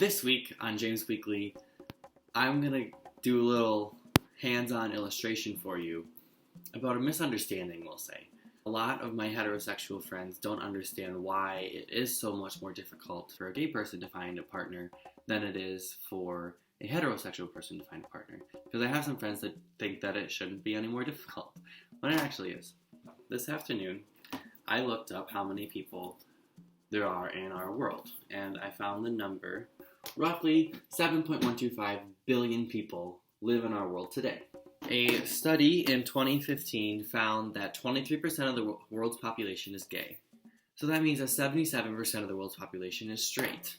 This week on James Weekly, I'm going to do a little hands-on illustration for you about a misunderstanding, we'll say. A lot of my heterosexual friends don't understand why it is so much more difficult for a gay person to find a partner than it is for a heterosexual person to find a partner. Because I have some friends that think that it shouldn't be any more difficult, when it actually is. This afternoon, I looked up how many people there are in our world, and I found the number. Roughly 7.125 billion people live in our world today. A study in 2015 found that 23% of the world's population is gay. So that means that 77% of the world's population is straight.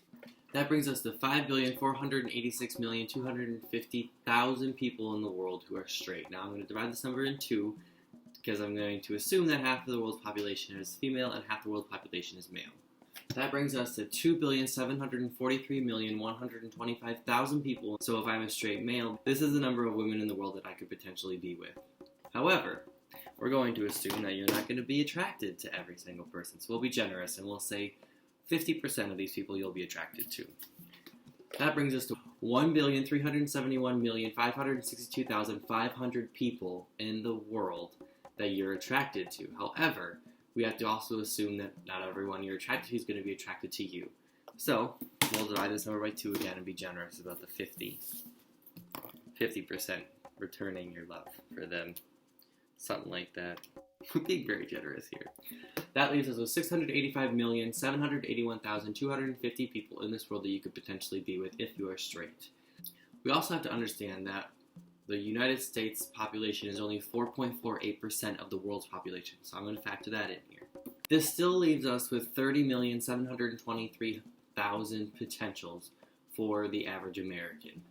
That brings us to 5,486,250,000 people in the world who are straight. Now I'm going to divide this number in two because I'm going to assume that half of the world's population is female and half the world's population is male. That brings us to 2,743,125,000 people. So if I'm a straight male, this is the number of women in the world that I could potentially be with. However, we're going to assume that you're not going to be attracted to every single person. So we'll be generous and we'll say 50% of these people you'll be attracted to. That brings us to 1,371,562,500 people in the world that you're attracted to. However, we have to also assume that not everyone you're attracted to is going to be attracted to you. So, we'll divide this number by 2 again and be generous about the 50% returning your love for them. Something like that. We're being very generous here. That leaves us with 685,781,250 people in this world that you could potentially be with if you are straight. We also have to understand that the United States population is only 4.48% of the world's population, so I'm going to factor that in here. This still leaves us with 30,723,000 potentials for the average American,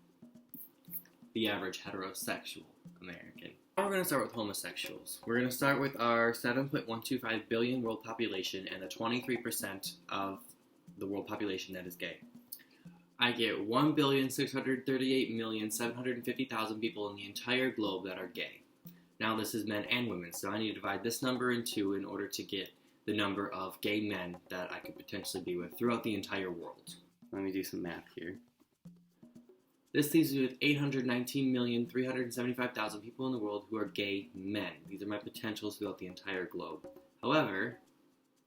the average heterosexual American. Now we're going to start with homosexuals. We're going to start with our 7.125 billion world population and the 23% of the world population that is gay. I get 1,638,750,000 people in the entire globe that are gay. Now this is men and women, so I need to divide this number in two in order to get the number of gay men that I could potentially be with throughout the entire world. Let me do some math here. This leaves me with 819,375,000 people in the world who are gay men. These are my potentials throughout the entire globe. However,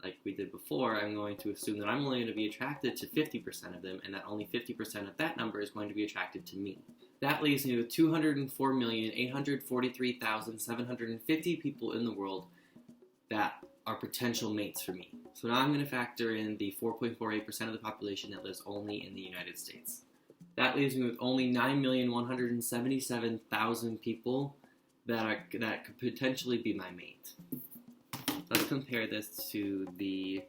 like we did before, I'm going to assume that I'm only going to be attracted to 50% of them, and that only 50% of that number is going to be attracted to me. That leaves me with 204,843,750 people in the world that are potential mates for me. So now I'm going to factor in the 4.48% of the population that lives only in the United States. That leaves me with only 9,177,000 people that could potentially be my mate. Let's compare this to the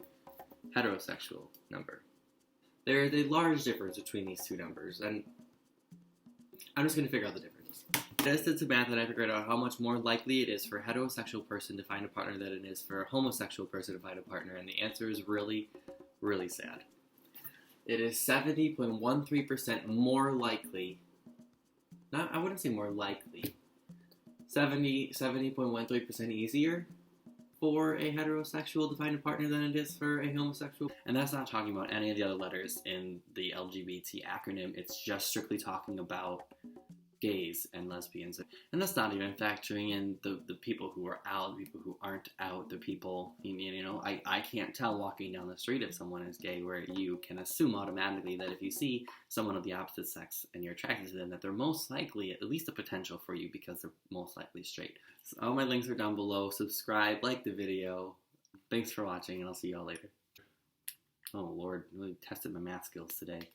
heterosexual number. There is a large difference between these two numbers, and I'm just going to figure out the difference. I just did some math and I figured out how much more likely it is for a heterosexual person to find a partner than it is for a homosexual person to find a partner, and the answer is really, really sad. It is 70.13% more likely, I wouldn't say more likely, 70.13% easier for a heterosexual to find a partner than it is for a homosexual. And that's not talking about any of the other letters in the LGBT acronym. It's just strictly talking about gays and lesbians. And that's not even factoring in the people who are out, the people who aren't out, the people, I can't tell walking down the street if someone is gay, where you can assume automatically that if you see someone of the opposite sex and you're attracted to them, that they're most likely at least a potential for you because they're most likely straight. So all my links are down below. Subscribe, like the video. Thanks for watching, and I'll see y'all later. Oh Lord, really tested my math skills today.